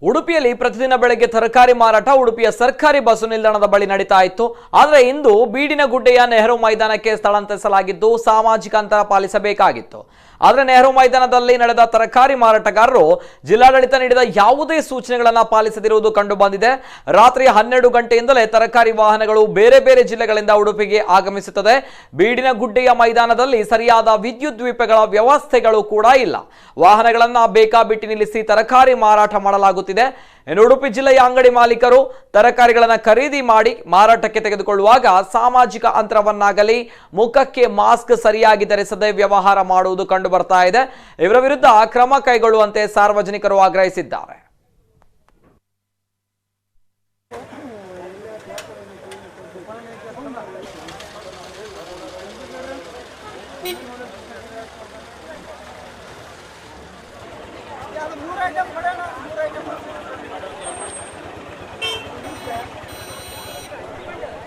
ಉಡುಪಿಯಲ್ಲಿ ಪ್ರತಿದಿನ ಬೆಳಗ್ಗೆ ತರಕಾರಿ ಮಾರಾಟ ಉಡುಪಿಯ ಸರ್ಕಾರಿ ಬಸ್ ನಿಲ್ದಾಣದ ಬಳಿ ನಡೀತಾ ಇತ್ತು. ಆದರೆ ಇಂದು ಬೀಡಿನಗುಡ್ಡೆಯ ನೆಹರು ಮೈದಾನಕ್ಕೆ ಸ್ಥಳಾಂತರಿಸಲಾಗಿದ್ದು ಸಾಮಾಜಿಕ ಅಂತರ ಪಾಲಿಸಬೇಕಾಗಿತ್ತು. ಆದರೆ ನೆಹರು ಮೈದಾನದಲ್ಲಿ ನಡೆದ ತರಕಾರಿ ಮಾರಾಟಗಾರರು ಜಿಲ್ಲಾಡಳಿತ ನೀಡಿದ ಯಾವುದೇ ಸೂಚನೆಗಳನ್ನು ಪಾಲಿಸದಿರುವುದು ಕಂಡು ಬಂದಿದೆ. ರಾತ್ರಿ 12 ಗಂಟೆಯಿಂದಲೇ ತರಕಾರಿ ವಾಹನಗಳು ಬೇರೆ ಬೇರೆ ಜಿಲ್ಲೆಗಳಿಂದ ಉಡುಪಿಗೆ ಆಗಮಿಸುತ್ತದೆ. ಬೀಡಿನಗುಡ್ಡೆಯ ಮೈದಾನದಲ್ಲಿ ಸರಿಯಾದ ವಿದ್ಯುತ್ ದೀಪಗಳ ವ್ಯವಸ್ಥೆಗಳು ಕೂಡ ಇಲ್ಲ. ವಾಹನಗಳನ್ನು ಬೇಕಾಬಿಟ್ಟಿ ನಿಲ್ಲಿಸಿ ತರಕಾರಿ ಮಾರಾಟ ಮಾಡಲಾಗುತ್ತಿದೆ. ಇನ್ನು ಉಡುಪಿ ಜಿಲ್ಲೆಯ ಅಂಗಡಿ ಮಾಲೀಕರು ತರಕಾರಿಗಳನ್ನು ಖರೀದಿ ಮಾಡಿ ಮಾರಾಟಕ್ಕೆ ತೆಗೆದುಕೊಳ್ಳುವಾಗ ಸಾಮಾಜಿಕ ಅಂತರವನ್ನಾಗಲಿ ಮುಖಕ್ಕೆ ಮಾಸ್ಕ್ ಸರಿಯಾಗಿ ಧರಿಸದೆ ವ್ಯವಹಾರ ಮಾಡುವುದು ಕಂಡು ಬರ್ತಾ ಇದೆ. ಇವರ ವಿರುದ್ಧ ಕ್ರಮ ಕೈಗೊಳ್ಳುವಂತೆ ಸಾರ್ವಜನಿಕರು ಆಗ್ರಹಿಸಿದ್ದಾರೆ.